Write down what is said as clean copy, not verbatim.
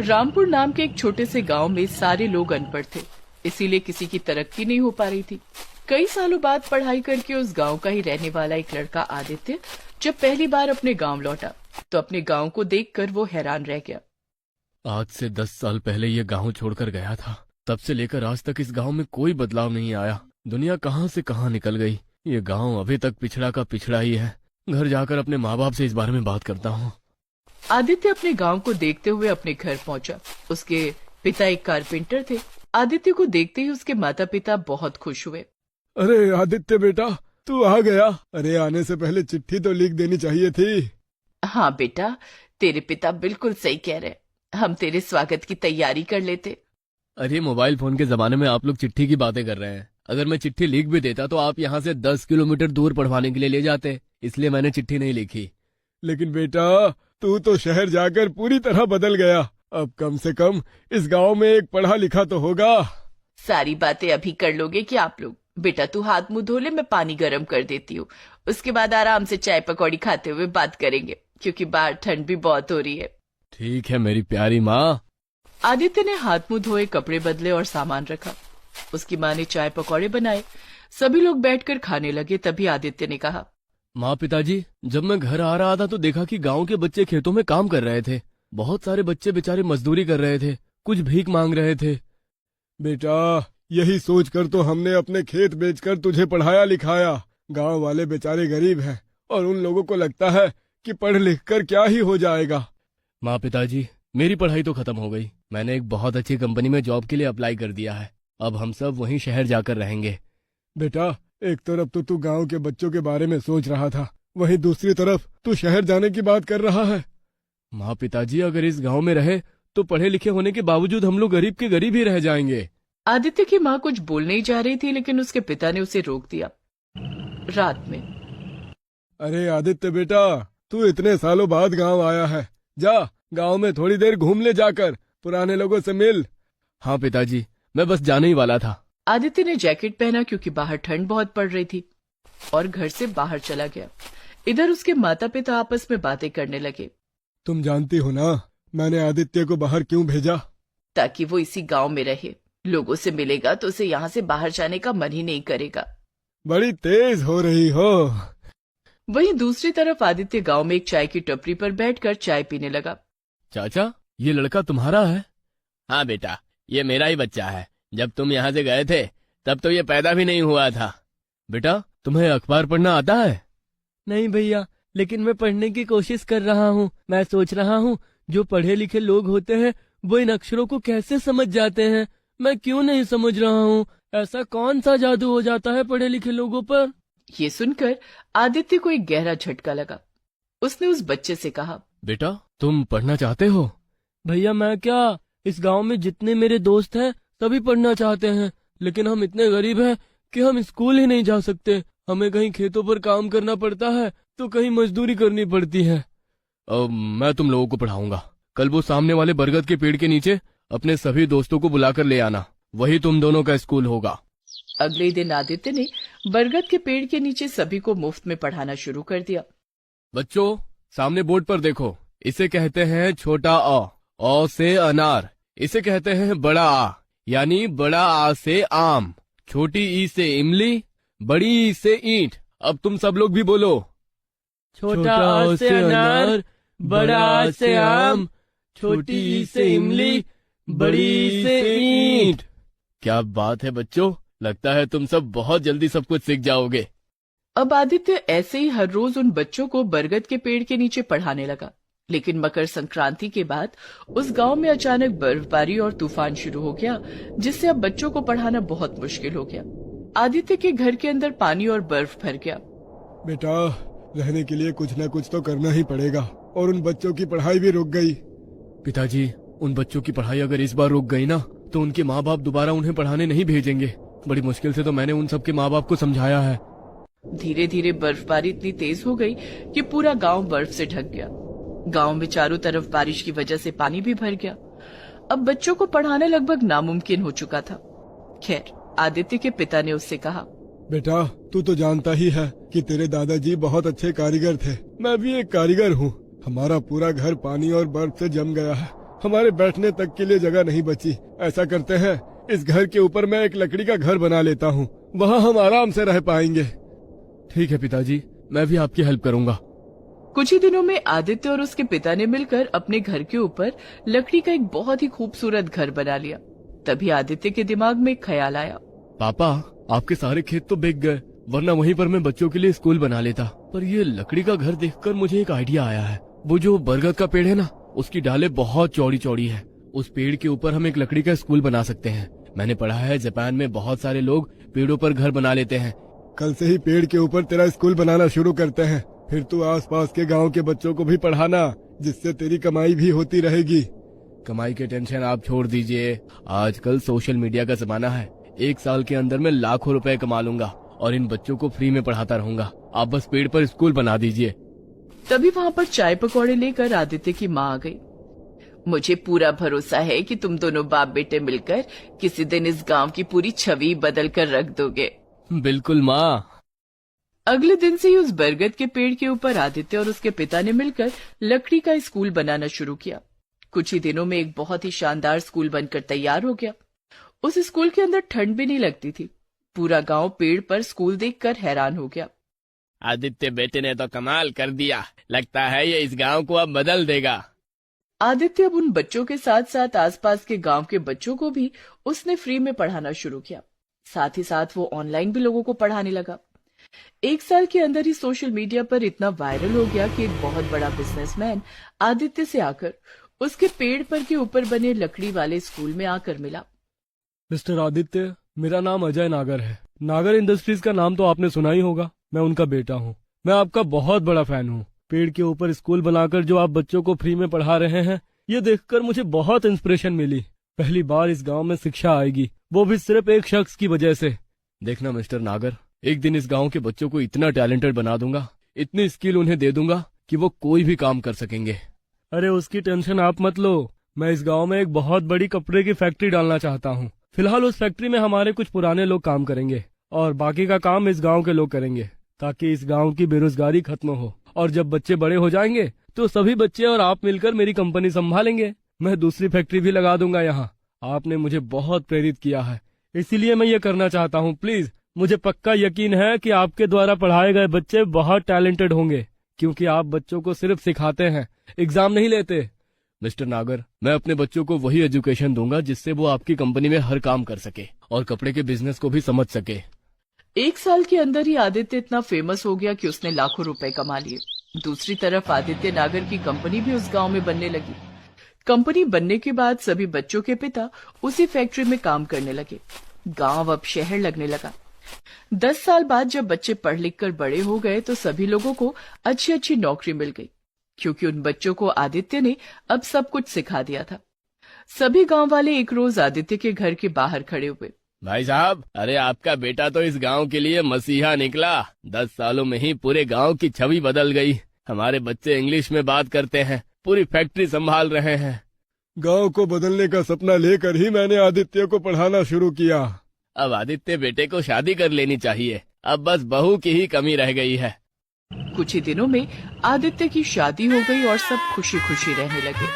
रामपुर नाम के एक छोटे से गांव में सारे लोग अनपढ़ थे, इसीलिए किसी की तरक्की नहीं हो पा रही थी। कई सालों बाद पढ़ाई करके उस गांव का ही रहने वाला एक लड़का आदित्य जब पहली बार अपने गांव लौटा तो अपने गांव को देखकर वो हैरान रह गया। आज से 10 साल पहले ये गांव छोड़कर गया था। तब से लेकर आज तक इस गांव में कोई बदलाव नहीं आया। दुनिया कहां से कहां निकल गई। ये गांव अभी तक पिछड़ा का पिछड़ा ही है। घर जाकर अपने माँ बाप से इस बारे में बात करता हूँ। आदित्य अपने गांव को देखते हुए अपने घर पहुंचा। उसके पिता एक कारपेंटर थे। आदित्य को देखते ही उसके माता पिता बहुत खुश हुए। अरे आदित्य बेटा, तू आ गया। अरे आने से पहले चिट्ठी तो लिख देनी चाहिए थी। हाँ बेटा, तेरे पिता बिल्कुल सही कह रहे। हम तेरे स्वागत की तैयारी कर लेते। अरे मोबाइल फोन के जमाने में आप लोग चिट्ठी की बातें कर रहे हैं। अगर मैं चिट्ठी लिख भी देता तो आप यहाँ से 10 किलोमीटर दूर पढ़वाने के लिए ले जाते, इसलिए मैंने चिट्ठी नहीं लिखी। लेकिन बेटा, तू तो शहर जाकर पूरी तरह बदल गया। अब कम से कम इस गांव में एक पढ़ा लिखा तो होगा। सारी बातें अभी कर लोगे कि आप लोग? बेटा तू हाथ मुंह धो ले, मैं पानी गर्म कर देती हूँ। उसके बाद आराम से चाय पकौड़ी खाते हुए बात करेंगे, क्योंकि बाहर ठंड भी बहुत हो रही है। ठीक है मेरी प्यारी माँ। आदित्य ने हाथ मुंह धोए, कपड़े बदले और सामान रखा। उसकी माँ ने चाय पकौड़े बनाए। सभी लोग बैठकर खाने लगे। तभी आदित्य ने कहा, माँ पिताजी, जब मैं घर आ रहा था तो देखा कि गांव के बच्चे खेतों में काम कर रहे थे। बहुत सारे बच्चे बेचारे मजदूरी कर रहे थे, कुछ भीख मांग रहे थे। बेटा, यही सोचकर तो हमने अपने खेत बेचकर तुझे पढ़ाया लिखाया। गांव वाले बेचारे गरीब हैं और उन लोगों को लगता है कि पढ़ लिख कर क्या ही हो जाएगा। माँ पिताजी, मेरी पढ़ाई तो खत्म हो गई। मैंने एक बहुत अच्छी कंपनी में जॉब के लिए अप्लाई कर दिया है। अब हम सब वहीं शहर जाकर रहेंगे। बेटा, एक तरफ तो तू गांव के बच्चों के बारे में सोच रहा था, वहीं दूसरी तरफ तू शहर जाने की बात कर रहा है। माँ पिताजी, अगर इस गांव में रहे तो पढ़े लिखे होने के बावजूद हम लोग गरीब के गरीब ही रह जाएंगे। आदित्य की माँ कुछ बोलने ही जा रही थी, लेकिन उसके पिता ने उसे रोक दिया। रात में, अरे आदित्य बेटा, तू इतने सालों बाद गांव आया है। जा, गांव में थोड़ी देर घूम ले, जाकर पुराने लोगों से मिल। हाँ पिताजी, मैं बस जाने ही वाला था। आदित्य ने जैकेट पहना क्योंकि बाहर ठंड बहुत पड़ रही थी और घर से बाहर चला गया। इधर उसके माता पिता आपस में बातें करने लगे। तुम जानती हो ना, मैंने आदित्य को बाहर क्यों भेजा? ताकि वो इसी गांव में रहे। लोगों से मिलेगा तो उसे यहाँ से बाहर जाने का मन ही नहीं करेगा। बड़ी तेज हो रही हो। वहीं दूसरी तरफ आदित्य गांव में एक चाय की टपरी पर बैठकर चाय पीने लगा। चाचा, ये लड़का तुम्हारा है? हाँ बेटा, ये मेरा ही बच्चा है। जब तुम यहाँ से गए थे तब तो ये पैदा भी नहीं हुआ था। बेटा, तुम्हें अखबार पढ़ना आता है? नहीं भैया, लेकिन मैं पढ़ने की कोशिश कर रहा हूँ। मैं सोच रहा हूँ जो पढ़े लिखे लोग होते हैं वो इन अक्षरों को कैसे समझ जाते हैं। मैं क्यों नहीं समझ रहा हूँ। ऐसा कौन सा जादू हो जाता है पढ़े लिखे लोगों पर? ये सुनकर आदित्य को एक गहरा झटका लगा। उसने उस बच्चे से कहा, बेटा, तुम पढ़ना चाहते हो? भैया मैं क्या, इस गांव में जितने मेरे दोस्त हैं सभी पढ़ना चाहते हैं, लेकिन हम इतने गरीब हैं कि हम स्कूल ही नहीं जा सकते। हमें कहीं खेतों पर काम करना पड़ता है तो कहीं मजदूरी करनी पड़ती है। मैं तुम लोगों को पढ़ाऊंगा। कल वो सामने वाले बरगद के पेड़ के नीचे अपने सभी दोस्तों को बुलाकर ले आना। वही तुम दोनों का स्कूल होगा। अगले दिन आदित्य ने बरगद के पेड़ के नीचे सभी को मुफ्त में पढ़ाना शुरू कर दिया। बच्चों, सामने बोर्ड पर देखो। इसे कहते हैं छोटा अ से अनार। इसे कहते हैं बड़ा आ, यानी बड़ा आ से आम। छोटी ई से इमली, बड़ी ई से ईंट। अब तुम सब लोग भी बोलो। छोटा आ से अनार, बड़ा आ से आम, छोटी ई से इमली, बड़ी ई से ईंट। क्या बात है बच्चों, लगता है तुम सब बहुत जल्दी सब कुछ सीख जाओगे। अब आदित्य ऐसे ही हर रोज उन बच्चों को बरगद के पेड़ के नीचे पढ़ाने लगा। लेकिन मकर संक्रांति के बाद उस गांव में अचानक बर्फबारी और तूफान शुरू हो गया, जिससे अब बच्चों को पढ़ाना बहुत मुश्किल हो गया। आदित्य के घर के अंदर पानी और बर्फ भर गया। बेटा, रहने के लिए कुछ न कुछ तो करना ही पड़ेगा। और उन बच्चों की पढ़ाई भी रुक गई। पिताजी, उन बच्चों की पढ़ाई अगर इस बार रुक गई ना तो उनके माँ बाप दोबारा उन्हें पढ़ाने नहीं भेजेंगे। बड़ी मुश्किल से तो मैंने उन सबके माँ बाप को समझाया है। धीरे धीरे बर्फबारी इतनी तेज हो गई कि पूरा गांव बर्फ से ढक गया। गांव में चारों तरफ बारिश की वजह से पानी भी भर गया। अब बच्चों को पढ़ाना लगभग नामुमकिन हो चुका था। खैर, आदित्य के पिता ने उससे कहा, बेटा, तू तो जानता ही है कि तेरे दादाजी बहुत अच्छे कारीगर थे। मैं भी एक कारीगर हूँ। हमारा पूरा घर पानी और बर्फ से जम गया है। हमारे बैठने तक के लिए जगह नहीं बची। ऐसा करते हैं, इस घर के ऊपर मैं एक लकड़ी का घर बना लेता हूँ, वहाँ हम आराम से रह पाएंगे। ठीक है पिताजी, मैं भी आपकी हेल्प करूंगा। कुछ ही दिनों में आदित्य और उसके पिता ने मिलकर अपने घर के ऊपर लकड़ी का एक बहुत ही खूबसूरत घर बना लिया। तभी आदित्य के दिमाग में एक ख्याल आया। पापा, आपके सारे खेत तो बिक गए, वरना वहीं पर मैं बच्चों के लिए स्कूल बना लेता। पर ये लकड़ी का घर देखकर मुझे एक आइडिया आया है। वो जो बरगद का पेड़ है ना, उसकी डालें बहुत चौड़ी चौड़ी है। उस पेड़ के ऊपर हम एक लकड़ी का स्कूल बना सकते हैं। मैंने पढ़ा है जापान में बहुत सारे लोग पेड़ों पर घर बना लेते हैं। कल से ही पेड़ के ऊपर तेरा स्कूल बनाना शुरू करते हैं, फिर तू आसपास के गांव के बच्चों को भी पढ़ाना, जिससे तेरी कमाई भी होती रहेगी। कमाई के टेंशन आप छोड़ दीजिए, आजकल सोशल मीडिया का जमाना है। 1 साल के अंदर मैं लाखों रुपए कमा लूंगा और इन बच्चों को फ्री में पढ़ाता रहूंगा। आप बस पेड़ पर स्कूल बना दीजिए। तभी वहाँ पर चाय पकौड़े लेकर आदित्य की माँ आ गई। मुझे पूरा भरोसा है कि तुम दोनों बाप बेटे मिलकर किसी दिन इस गांव की पूरी छवि बदल कर रख दोगे। बिल्कुल माँ। अगले दिन से ही उस बरगद के पेड़ के ऊपर आदित्य और उसके पिता ने मिलकर लकड़ी का स्कूल बनाना शुरू किया। कुछ ही दिनों में एक बहुत ही शानदार स्कूल बनकर तैयार हो गया। उस स्कूल के अंदर ठंड भी नहीं लगती थी। पूरा गांव पेड़ पर स्कूल देखकर हैरान हो गया। आदित्य बेटे ने तो कमाल कर दिया, लगता है ये इस गांव को अब बदल देगा। आदित्य अब उन बच्चों के साथ साथ आसपास के गांव के बच्चों को भी उसने फ्री में पढ़ाना शुरू किया। साथ ही साथ वो ऑनलाइन भी लोगों को पढ़ाने लगा। 1 साल के अंदर ही सोशल मीडिया पर इतना वायरल हो गया कि एक बहुत बड़ा बिजनेसमैन आदित्य से आकर उसके पेड़ पर के ऊपर बने लकड़ी वाले स्कूल में आकर मिला। मिस्टर आदित्य, मेरा नाम अजय नागर है। नागर इंडस्ट्रीज का नाम तो आपने सुना ही होगा। मैं उनका बेटा हूँ। मैं आपका बहुत बड़ा फैन हूँ। पेड़ के ऊपर स्कूल बनाकर जो आप बच्चों को फ्री में पढ़ा रहे हैं, ये देखकर मुझे बहुत इंस्पिरेशन मिली। पहली बार इस गांव में शिक्षा आएगी, वो भी सिर्फ एक शख्स की वजह से। देखना मिस्टर नागर, एक दिन इस गांव के बच्चों को इतना टैलेंटेड बना दूंगा, इतनी स्किल उन्हें दे दूंगा कि वो कोई भी काम कर सकेंगे। अरे उसकी टेंशन आप मत लो। मैं इस गांव में एक बहुत बड़ी कपड़े की फैक्ट्री डालना चाहता हूँ। फिलहाल उस फैक्ट्री में हमारे कुछ पुराने लोग काम करेंगे और बाकी का काम इस गांव के लोग करेंगे, ताकि इस गांव की बेरोजगारी खत्म हो। और जब बच्चे बड़े हो जाएंगे तो सभी बच्चे और आप मिलकर मेरी कंपनी संभालेंगे। मैं दूसरी फैक्ट्री भी लगा दूंगा यहाँ। आपने मुझे बहुत प्रेरित किया है, इसीलिए मैं ये करना चाहता हूँ। प्लीज, मुझे पक्का यकीन है कि आपके द्वारा पढ़ाए गए बच्चे बहुत टैलेंटेड होंगे, क्योंकि आप बच्चों को सिर्फ सिखाते हैं, एग्जाम नहीं लेते। मिस्टर नागर, मैं अपने बच्चों को वही एजुकेशन दूंगा जिससे वो आपकी कंपनी में हर काम कर सके और कपड़े के बिजनेस को भी समझ सके। 1 साल के अंदर ही आदित्य इतना फेमस हो गया कि उसने लाखों रुपए कमा लिए। दूसरी तरफ आदित्य नागर की कंपनी भी उस गांव में बनने लगी। कंपनी बनने के बाद सभी बच्चों के पिता उसी फैक्ट्री में काम करने लगे। गांव अब शहर लगने लगा। 10 साल बाद जब बच्चे पढ़ लिख कर बड़े हो गए तो सभी लोगों को अच्छी अच्छी नौकरी मिल गई, क्योंकि उन बच्चों को आदित्य ने अब सब कुछ सिखा दिया था। सभी गांव वाले एक रोज आदित्य के घर के बाहर खड़े हुए। भाई साहब, अरे आपका बेटा तो इस गांव के लिए मसीहा निकला। 10 सालों में ही पूरे गांव की छवि बदल गई। हमारे बच्चे इंग्लिश में बात करते हैं, पूरी फैक्ट्री संभाल रहे हैं। गांव को बदलने का सपना लेकर ही मैंने आदित्य को पढ़ाना शुरू किया। अब आदित्य बेटे को शादी कर लेनी चाहिए, अब बस बहू की ही कमी रह गई है। कुछ ही दिनों में आदित्य की शादी हो गई और सब खुशी खुशी रहने लगे।